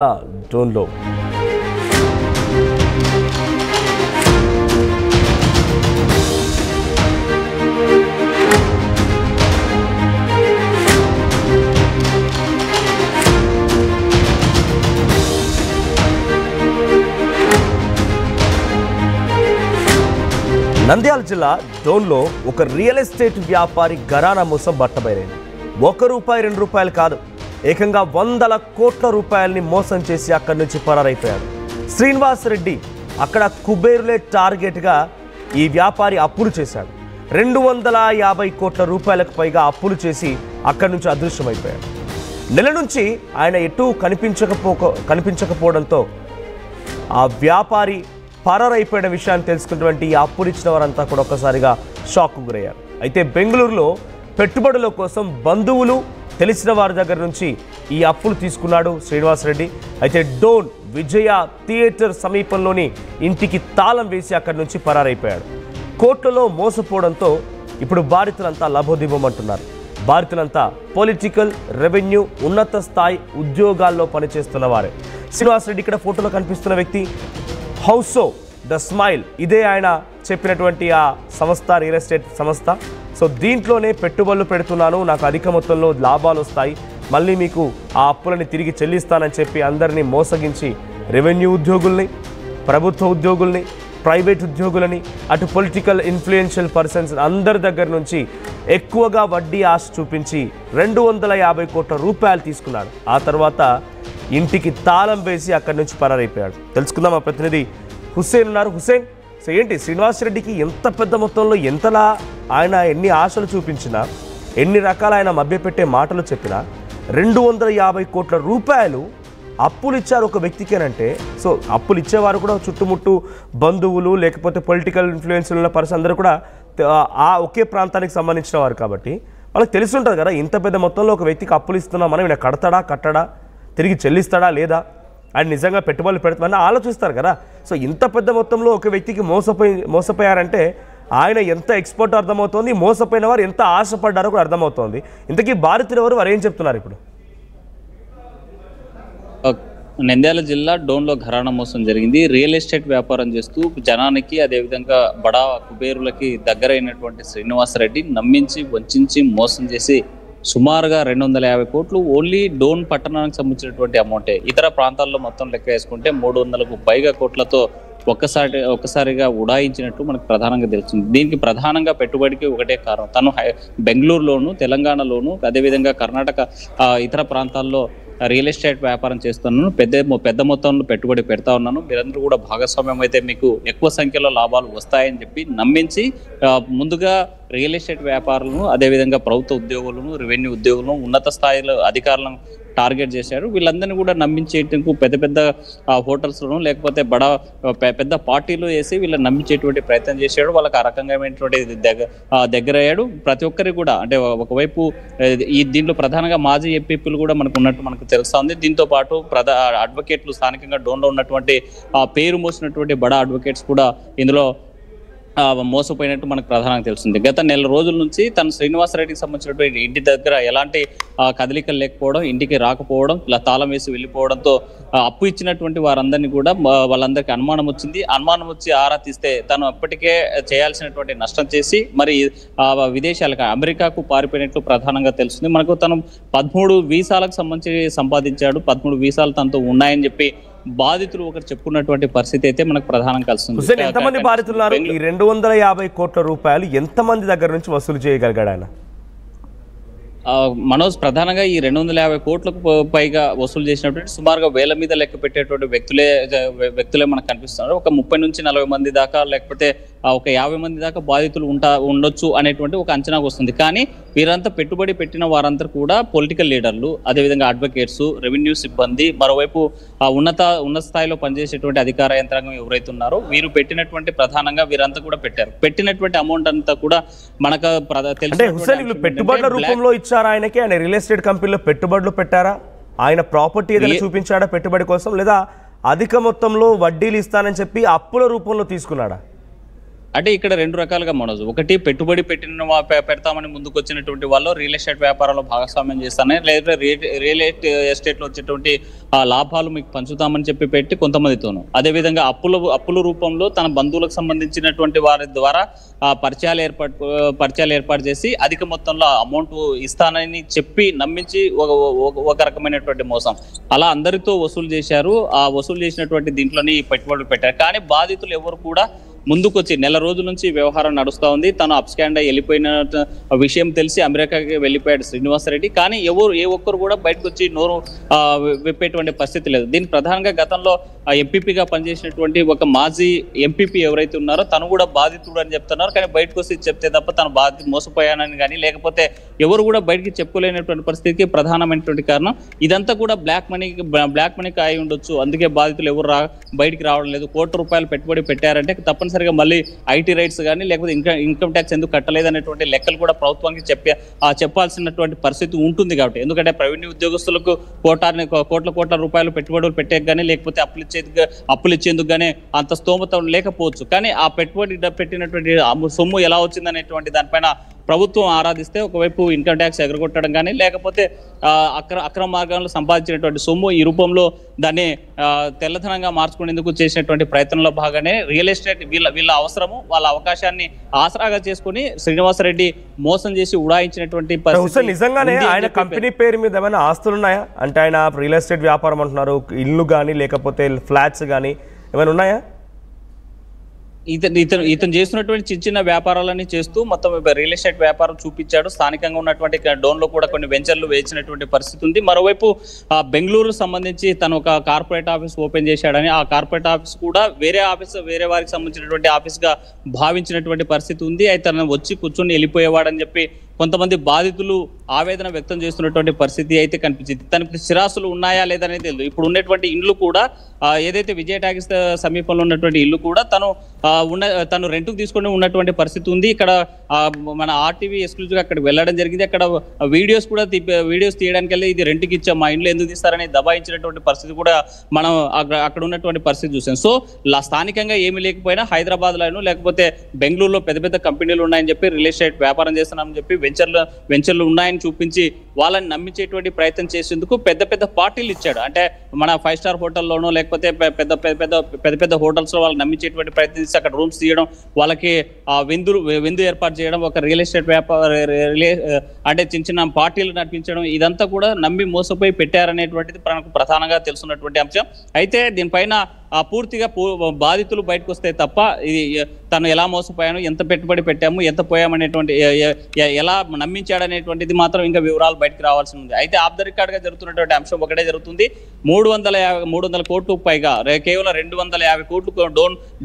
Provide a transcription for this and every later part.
డోన్లో నంద్యాల జిల్లా డోన్లో ఒక real estate వ్యాపారి ఘరానా మోసం బట్టబయలైంది. ₹1 ₹2 కాదు, ఏకంగా వందల కోట్ల రూపాయల్ని మోసం చేసి అక్కడి నుంచి పరారైపోయాడు. శ్రీనివాస్ రెడ్డి అక్కడ కుబేరులే టార్గెట్గా ఈ వ్యాపారి అప్పులు చేశాడు. 250 కోట్ల రూపాయలకు పైగా అప్పులు చేసి అక్కడి నుంచి అదృశ్యమైపోయాడు. నెల నుంచి ఆయన ఎటూ కనిపించకపోవడంతో ఆ వ్యాపారి పరారైపోయిన విషయాన్ని తెలుసుకున్నటువంటి ఈ అప్పులు ఇచ్చిన వారంతా కూడా ఒక్కసారిగా షాక్కు గురయ్యారు. అయితే బెంగళూరులో పెట్టుబడుల కోసం బంధువులు తెలిసిన వారి దగ్గర నుంచి ఈ అప్పులు తీసుకున్నాడు శ్రీనివాస్ రెడ్డి. అయితే డోన్ విజయ థియేటర్ సమీపంలోని ఇంటికి తాళం వేసి అక్కడి నుంచి పరారైపోయాడు. కోట్లలో మోసపోవడంతో ఇప్పుడు బాధితులంతా లబోదిబోమంటున్నారు. బాధితులంతా పొలిటికల్, రెవెన్యూ, ఉన్నత స్థాయి ఉద్యోగాల్లో పనిచేస్తున్న వారే. శ్రీనివాస్ రెడ్డి ఇక్కడ ఫోటోలో కనిపిస్తున్న వ్యక్తి హౌసో ద స్మైల్, ఇదే ఆయన చెప్పినటువంటి ఆ సంస్థ, రియల్ ఎస్టేట్ సంస్థ. సో దీంట్లోనే పెట్టుబడులు పెడుతున్నాను, నాకు అధిక మొత్తంలో లాభాలు వస్తాయి, మళ్ళీ మీకు ఆ అప్పులని తిరిగి చెల్లిస్తానని చెప్పి అందరినీ మోసగించి రెవెన్యూ ఉద్యోగుల్ని, ప్రభుత్వ ఉద్యోగుల్ని, ప్రైవేట్ ఉద్యోగులని, అటు పొలిటికల్ ఇన్ఫ్లుయెన్షియల్ పర్సన్స్ అందరి దగ్గర నుంచి ఎక్కువగా వడ్డీ ఆశ చూపించి 250 కోట్ల రూపాయలు తీసుకున్నాడు. ఆ తర్వాత ఇంటికి తాళం వేసి అక్కడి నుంచి పరారైపోయాడు. తెలుసుకుందాం, మా ప్రతినిధి హుస్సేన్ ఉన్నారు. హుస్సేన్, సో ఏంటి శ్రీనివాస్ రెడ్డికి ఎంత పెద్ద మొత్తంలో ఎంతలా ఆయన ఎన్ని ఆశలు చూపించినా, ఎన్ని రకాల ఆయన మభ్యపెట్టే మాటలు చెప్పినా 250 కోట్ల రూపాయలు అప్పులు ఇచ్చారు ఒక వ్యక్తికేనంటే, సో అప్పులు ఇచ్చేవారు కూడా చుట్టుముట్టు బంధువులు లేకపోతే పొలిటికల్ ఇన్ఫ్లుయెన్స్ ఉన్న పర్సన్ అందరూ కూడా ఆ ఒకే ప్రాంతానికి సంబంధించిన వారు కాబట్టి వాళ్ళకి తెలిసి ఉంటుంది కదా, ఇంత పెద్ద మొత్తంలో ఒక వ్యక్తికి అప్పులు ఇస్తున్నాం, మనం ఈయన కట్టడా, తిరిగి చెల్లిస్తాడా లేదా, ఆయన నిజంగా పెట్టుబడులు పెడతామని ఆలోచిస్తారు కదా. సో ఇంత పెద్ద మొత్తంలో ఒక వ్యక్తికి మోసపోయారంటే ఆయన ఎంత ఎక్స్పర్ట్ అర్థమవుతోంది, మోసపోయిన వారు ఎంత ఆశపడ్డారో కూడా అర్థమవుతోంది. ఇంతకీ బాధితులు ఎవరు, వారు ఏం చెప్తున్నారు ఇప్పుడు? నంద్యాల జిల్లా డోన్లో ఘరానా మోసం జరిగింది. రియల్ ఎస్టేట్ వ్యాపారం చేస్తూ జనానికి, అదేవిధంగా బడా కుబేరులకి దగ్గరైనటువంటి శ్రీనివాస్ రెడ్డి నమ్మించి, వంచి, మోసం చేసి సుమారుగా 250 కోట్లు ఓన్లీ డోన్ పట్టణానికి సంబంధించినటువంటి అమౌంటే. ఇతర ప్రాంతాల్లో మొత్తం లెక్క వేసుకుంటే 300కు పైగా కోట్లతో ఒక్కసారిగా ఉడాయించినట్టు మనకు ప్రధానంగా తెలుస్తుంది. దీనికి ప్రధానంగా పెట్టుబడికి ఒకటే కారణం, తను బెంగళూరులోను, తెలంగాణలోను, అదేవిధంగా కర్ణాటక ఇతర ప్రాంతాల్లో రియల్ ఎస్టేట్ వ్యాపారం చేస్తున్నాను, పెద్ద మొత్తంలో పెట్టుబడి పెడతా ఉన్నాను, మీరందరూ కూడా భాగస్వామ్యం అయితే మీకు ఎక్కువ సంఖ్యలో లాభాలు వస్తాయని చెప్పి నమ్మించి ముందుగా రియల్ ఎస్టేట్ వ్యాపారులను, అదేవిధంగా ప్రభుత్వ ఉద్యోగులను, రెవెన్యూ ఉద్యోగులను, ఉన్నత స్థాయిలో అధికారులను టార్గెట్ చేశారు. వీళ్ళందరినీ కూడా నమ్మించేందుకు పెద్ద హోటల్స్లోనూ లేకపోతే పెద్ద పార్టీలు వేసి వీళ్ళని నమ్మించేటువంటి ప్రయత్నం చేశాడు. వాళ్ళకి ఆ రకంగామైనటువంటి దగ్గరయ్యాడు. ప్రతి ఒక్కరికి కూడా, అంటే ఒకవైపు దీంట్లో ప్రధానంగా మాజీ ఎంపీలు కూడా మనకు తెలుస్తా ఉంది. దీంతో పాటు అడ్వకేట్లు, స్థానికంగా డోన్లో ఉన్నటువంటి పేరు మోసినటువంటి బడా అడ్వకేట్స్ కూడా ఇందులో మోసపోయినట్టు మనకు ప్రధానంగా తెలుస్తుంది. గత నెల రోజుల నుంచి తను శ్రీనివాస్ రెడ్డికి సంబంధించినటువంటి ఇంటి దగ్గర ఎలాంటి కదలికలు లేకపోవడం, ఇంటికి రాకపోవడం, ఇలా తాళం వేసి వెళ్ళిపోవడంతో అప్పు ఇచ్చినటువంటి వారందరినీ కూడా వాళ్ళందరికీ అనుమానం వచ్చింది. అనుమానం వచ్చి ఆరా తీస్తే తను అప్పటికే చేయాల్సినటువంటి నష్టం చేసి మరి విదేశాలకు, అమెరికాకు పారిపోయినట్లు ప్రధానంగా తెలుస్తుంది. మనకు తను 13 వీసాలకు సంబంధించి సంపాదించాడు, 13 వీసాలు తనతో ఉన్నాయని చెప్పి బాధితులు ఒకరు చెప్పుకున్నటువంటి పరిస్థితి అయితే మనకు ప్రధానంగా కలుస్తుంది. ఎంతమంది బాధితులున్నారు? ఈ 250 కోట్ల రూపాయలు ఎంతమంది దగ్గర నుంచి వసూలు చేయగలిగాడు ఆయన? మనోజ్, ప్రధానంగా ఈ 250 కోట్లకు పైగా వసూలు చేసినటువంటి సుమారుగా వేల మీద లెక్క పెట్టేటువంటి వ్యక్తులే మనకు కనిపిస్తున్నారు. ఒక 30 నుంచి 40 మంది దాకా, లేకపోతే ఒక 50 మంది దాకా బాధితులు ఉండొచ్చు అనేటువంటి ఒక అంచనాకు వస్తుంది. కానీ వీరంతా పెట్టుబడి పెట్టిన వారంతా కూడా పొలిటికల్ లీడర్లు, అదేవిధంగా అడ్వకేట్స్, రెవెన్యూ సిబ్బంది, మరోవైపు ఉన్నత స్థాయిలో పనిచేసేటువంటి అధికార యంత్రాంగం ఎవరైతే ఉన్నారో వీరు పెట్టినటువంటి ప్రధానంగా వీరంతా కూడా పెట్టినటువంటి అమౌంట్ అంతా కూడా మనకు తెలుసు. పెట్టుబడుల రూపంలో ఇచ్చారా ఆయనకి? ఆయన రియల్ ఎస్టేట్ కంపెనీలో పెట్టుబడులు పెట్టారా? ఆయన ప్రాపర్టీ ఏదైనా చూపించాడా పెట్టుబడి కోసం, లేదా అధిక మొత్తంలో వడ్డీలు ఇస్తానని చెప్పి అప్పుల రూపంలో తీసుకున్నాడా? అంటే ఇక్కడ రెండు రకాలుగా మనోజ్, ఒకటి పెట్టుబడి పెడతామని ముందుకు వచ్చినటువంటి వాళ్ళు రియల్ ఎస్టేట్ వ్యాపారంలో భాగస్వామ్యం చేస్తానని, లేదా రియల్ ఎస్టేట్ లో వచ్చేటువంటి లాభాలు మీకు పంచుతామని చెప్పి పెట్టి కొంతమందితోనూ, అదేవిధంగా అప్పుల రూపంలో తన బంధువులకు సంబంధించినటువంటి వారి ద్వారా పరిచయాలు ఏర్పాటు చేసి అధిక మొత్తంలో అమౌంట్ ఇస్తానని చెప్పి నమ్మించి ఒక రకమైనటువంటి మోసం. అలా అందరితో వసూలు చేశారు. ఆ వసూలు చేసినటువంటి దీంట్లోని పెట్టుబడులు పెట్టారు. కానీ బాధితులు ఎవరు కూడా ముందుకొచ్చి నెల రోజుల నుంచి వ్యవహారం నడుస్తూ ఉంది. తను అప్స్కాండ్ వివెళ్ళిపోయిన విషయం తెలిసి అమెరికాకి వెళ్ళిపోయాడు శ్రీనివాసరెడ్డి. కానీ ఏ ఒక్కరు కూడా బయటకు వచ్చి నోరు విప్పేటువంటి పరిస్థితి లేదు. దీనికి ప్రధానంగా గతంలో ఎంపీపీగా పనిచేసినటువంటి ఒక మాజీ ఎంపీపీ ఎవరైతే ఉన్నారో తను కూడా బాధితుడు అని చెప్తున్నారు. కానీ బయటకు వచ్చి చెప్తే తప్ప తను మోసపోయానని కానీ, లేకపోతే ఎవరు కూడా బయటికి చెప్పుకోలేనటువంటి పరిస్థితికి ప్రధానమైనటువంటి కారణం ఇదంతా కూడా బ్లాక్ మనీకి అయి ఉండొచ్చు. అందుకే బాధితులు ఎవరు బయటికి రావడం లేదు. ₹1,00,00,000 పెట్టుబడి పెట్టారంటే తప్పనిసరిగా మళ్ళీ ఐటీ రైట్స్ కానీ, లేకపోతే ఇన్కమ్ ట్యాక్స్ ఎందుకు కట్టలేదు అనేటువంటి లెక్కలు కూడా ప్రభుత్వానికి చెప్పాల్సినటువంటి పరిస్థితి ఉంటుంది. కాబట్టి ఎందుకంటే ప్రైవేట్ ఉద్యోగస్తులకు కోట్ల రూపాయలు పెట్టుబడులు పెట్టే కానీ, లేకపోతే అప్పులు ఇచ్చేందుకు కానీ అంత స్తోమత లేకపోవచ్చు. కానీ ఆ పెట్టుబడి పెట్టినటువంటి సొమ్ము ఎలా వచ్చింది అనేటువంటి దానిపైన ప్రభుత్వం ఆరాధిస్తే ఒకవైపు ఇన్కమ్ ట్యాక్స్ ఎగరగొట్టడం కానీ, లేకపోతే అక్రమ మార్గాల్లో సంపాదించినటువంటి సొమ్ము ఈ రూపంలో దాన్ని తెల్లధనంగా మార్చుకునేందుకు చేసినటువంటి ప్రయత్నంలో భాగంగానే రియల్ ఎస్టేట్ వీళ్ళ అవసరము, వాళ్ళ అవకాశాన్ని ఆసరాగా చేసుకుని శ్రీనివాసరెడ్డి మోసం చేసి ఉడాయించినటువంటి పరిస్థితి. నిజంగానే ఆయన కంపెనీ పేరు మీద ఏమైనా ఆస్తులు ఉన్నాయా? అంటే ఆయన రియల్ ఎస్టేట్ వ్యాపారం అంటున్నారు, ఇల్లు కానీ లేకపోతే ఫ్లాట్స్ కానీ ఏమైనా ఉన్నాయా? ఇతను చేస్తున్నటువంటి చిన్న వ్యాపారాలన్నీ చేస్తూ మొత్తం రియల్ ఎస్టేట్ వ్యాపారం చూపించాడు. స్థానికంగా ఉన్నటువంటి డోన్ లో కూడా కొన్ని వెంచర్లు వేయించినటువంటి పరిస్థితి ఉంది. మరోవైపు బెంగళూరు సంబంధించి తను ఒక కార్పొరేట్ ఆఫీస్ ఓపెన్ చేశాడని, ఆ కార్పొరేట్ ఆఫీస్ కూడా వేరే వారికి సంబంధించినటువంటి ఆఫీస్ గా భావించినటువంటి పరిస్థితి ఉంది. అయితే తను వచ్చి కూర్చొని వెళ్ళిపోయేవాడని చెప్పి కొంతమంది బాధితులు ఆవేదన వ్యక్తం చేస్తున్నటువంటి పరిస్థితి అయితే కనిపించింది. తనకి స్థిరాస్తులు ఉన్నాయా లేదనేది తెలియదు. ఇప్పుడు ఉన్నటువంటి ఇండ్లు కూడా ఏదైతే విజయ టాకీస్ సమీపంలో ఉన్నటువంటి ఇల్లు కూడా తను రెంట్కు తీసుకొని ఉన్నటువంటి పరిస్థితి ఉంది. ఇక్కడ మన ఆర్టీవీ ఎక్స్క్లూజివ్గా అక్కడికి వెళ్ళడం జరిగింది. అక్కడ వీడియోస్ తీయడానికి వెళ్ళి ఇది రెంట్కి ఇచ్చాం, మా ఇంట్లో ఎందుకు తీస్తారని దబాయించినటువంటి పరిస్థితి కూడా మనం అక్కడ ఉన్నటువంటి పరిస్థితి చూసాం. సో స్థానికంగా ఏమీ లేకపోయినా హైదరాబాద్లోనూ లేకపోతే బెంగళూరులో పెద్ద కంపెనీలు ఉన్నాయని చెప్పి రియల్ ఎస్టేట్ వ్యాపారం చేస్తున్నామని చెప్పి వెంచర్లు ఉన్నాయని చూపించి వాళ్ళని నమ్మించేటువంటి ప్రయత్నం చేసేందుకు పెద్ద పార్టీలు ఇచ్చాడు. అంటే మన 5 స్టార్ హోటల్లోనో లేకపోతే పెద్ద హోటల్స్ లో వాళ్ళని నమ్మించేటువంటి ప్రయత్నం చేసి అక్కడ రూమ్స్ తీయడం, వాళ్ళకి విందు ఏర్పాటు చేయడం, ఒక రియల్ ఎస్టేట్ అంటే చిన్న పార్టీలు నడిపించడం, ఇదంతా కూడా నమ్మి మోసపోయి పెట్టారనేటువంటిది మనకు ప్రధానంగా తెలుసున్నటువంటి అంశం. అయితే దీనిపైన పూర్తిగా బాధితులు బయటకు వస్తే తప్ప తను ఎలా మోసపోయాను, ఎంత పెట్టుబడి పెట్టాము, ఎంత పోయామనేటువంటి ఎలా నమ్మించాడనేటువంటిది మాత్రం ఇంకా వివరాలు బయటకు రావాల్సి ఉంది. అయితే ఆఫ్ ద రికార్డ్ గా జరుగుతున్నటువంటి అంశం ఒకటే జరుగుతుంది. 300 కోట్లకు పైగా, కేవలం 250 కోట్లు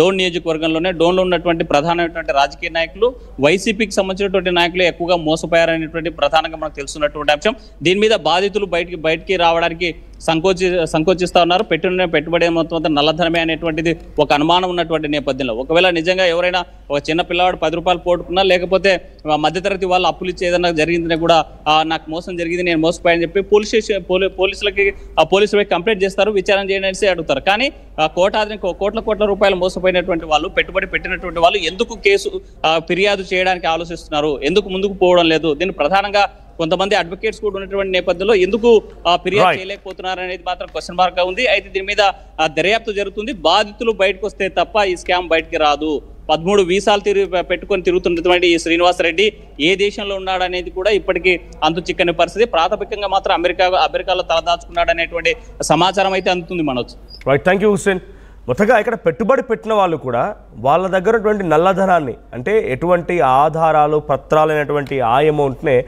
డోన్ నియోజకవర్గంలోనే డోన్లో ఉన్నటువంటి ప్రధానమైనటువంటి రాజకీయ నాయకులు, వైసీపీకి సంబంధించినటువంటి నాయకులు ఎక్కువగా మోసపోయారనేటువంటి ప్రధానంగా మనకు తెలుస్తున్నటువంటి అంశం. దీని మీద బాధితులు బయటికి రావడానికి సంకోచిస్తా ఉన్నారు. పెట్టుబడి మొత్తం నల్లధనమే అనేటువంటిది ఒక అనుమానం ఉన్నటువంటి నేపథ్యంలో ఒకవేళ నిజంగా ఎవరైనా ఒక చిన్న పిల్లవాడు ₹10 పోటుకున్నా, లేకపోతే మధ్యతరగతి వాళ్ళు అప్పులు ఇచ్చి ఏదైనా జరిగిందని కూడా నాకు మోసం జరిగింది, నేను మోసపోయాని చెప్పి పోలీసులకి కంప్లైంట్ చేస్తారు, విచారణ చేయడానికి అడుగుతారు. కానీ కోట్ల రూపాయలు మోసపోయినటువంటి వాళ్ళు, పెట్టుబడి పెట్టినటువంటి వాళ్ళు ఎందుకు ఫిర్యాదు చేయడానికి ఆలోచిస్తున్నారు, ఎందుకు ముందుకు పోవడం లేదు? దీన్ని ప్రధానంగా కొంతమంది అడ్వకేట్స్ కూడా ఉన్నటువంటి నేపథ్యంలో ఎందుకు ఫిర్యాదు చేయలేకపోతున్నారు అనేది మాత్రం క్వశ్చన్ మార్క్ గా ఉంది. అయితే దీని మీద దర్యాప్తు జరుగుతుంది. బాధితులు బయటకు వస్తే తప్ప ఈ స్కామ్ బయటికి రాదు. 13 వీసాలు పెట్టుకొని తిరుగుతున్నటువంటి ఈ శ్రీనివాసరెడ్డి ఏ దేశంలో ఉన్నాడనేది కూడా ఇప్పటికీ అంతు చిక్కని పరిస్థితి. ప్రాథమికంగా మాత్రం అమెరికాలో తలదాచుకున్నాడు అనేటువంటి సమాచారం అయితే అందుతుంది. Manoj. Right, thank you Hussain. మొత్తగా ఇక్కడ పెట్టుబడి పెట్టిన వాళ్ళు కూడా వాళ్ళ దగ్గర ఉన్నటువంటి నల్లధనాన్ని, అంటే ఎటువంటి ఆధారాలు పత్రాలు అయినటువంటి ఆ అమౌంట్నే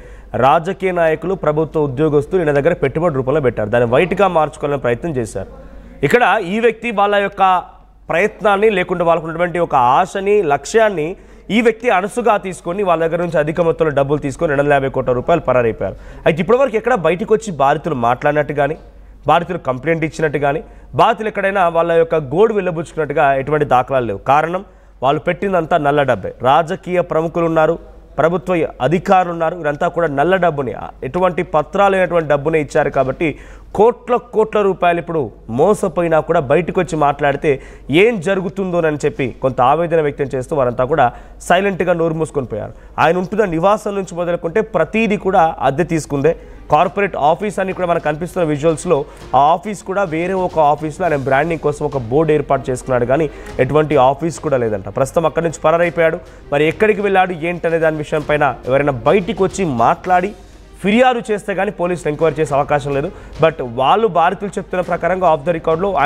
రాజకీయ నాయకులు, ప్రభుత్వ ఉద్యోగస్తులు ఈయన దగ్గర పెట్టుబడి రూపంలో పెట్టారు. దాన్ని వైట్గా మార్చుకోవాలని ప్రయత్నం చేశారు. ఇక్కడ ఈ వ్యక్తి వాళ్ళ యొక్క ప్రయత్నాన్ని, లేకుంటే వాళ్ళకు ఉన్నటువంటి ఒక ఆశని, లక్ష్యాన్ని ఈ వ్యక్తి అణసుగా తీసుకొని వాళ్ళ దగ్గర నుంచి అధిక మొత్తంలో డబ్బులు తీసుకొని ₹250 కోట్ల పరారైపోయారు. అయితే ఇప్పటివరకు ఎక్కడ బయటకు వచ్చి బాధితులు మాట్లాడినట్టు కానీ, బాధితులు కంప్లైంట్ ఇచ్చినట్టు కానీ, బాధితులు ఎక్కడైనా వాళ్ళ యొక్క గోడు వెళ్ళబుచ్చుకున్నట్టుగా ఎటువంటి దాఖలాలు లేవు. కారణం వాళ్ళు పెట్టిందంతా నల్ల డబ్బే. రాజకీయ ప్రముఖులు ఉన్నారు, ప్రభుత్వ అధికారులు ఉన్నారు, వీరంతా కూడా నల్ల డబ్బుని, ఎటువంటి పత్రాలు లేనటువంటి డబ్బునే ఇచ్చారు. కాబట్టి కోట్ల రూపాయలు ఇప్పుడు మోసపోయినా కూడా బయటకు వచ్చి మాట్లాడితే ఏం జరుగుతుందోనని చెప్పి కొంత ఆవేదన వ్యక్తం చేస్తూ వారంతా కూడా సైలెంట్గా నోరు మూసుకొని పోయారు. ఆయన ఉంటున్న నివాసం నుంచి మొదలుకుంటే ప్రతీది కూడా అద్దె తీసుకుందే. కార్పొరేట్ ఆఫీస్ అని కూడా మనకు కనిపిస్తున్న విజువల్స్లో ఆ ఆఫీస్ కూడా వేరే ఒక ఆఫీస్లో ఆయన బ్రాండింగ్ కోసం ఒక బోర్డు ఏర్పాటు చేసుకున్నాడు, కానీ ఎటువంటి ఆఫీస్ కూడా లేదంట. ప్రస్తుతం అక్కడి నుంచి పరారైపోయాడు. మరి ఎక్కడికి వెళ్ళాడు ఏంటనే దాని విషయం పైన ఎవరైనా బయటికి వచ్చి మాట్లాడి ఫిర్యాదు చేస్తే కానీ పోలీసులు ఎంక్వైరీ చేసే అవకాశం లేదు. బట్ వాళ్ళు బాధితులు చెప్తున్న ప్రకారంగా ఆఫ్ ద రికార్డులో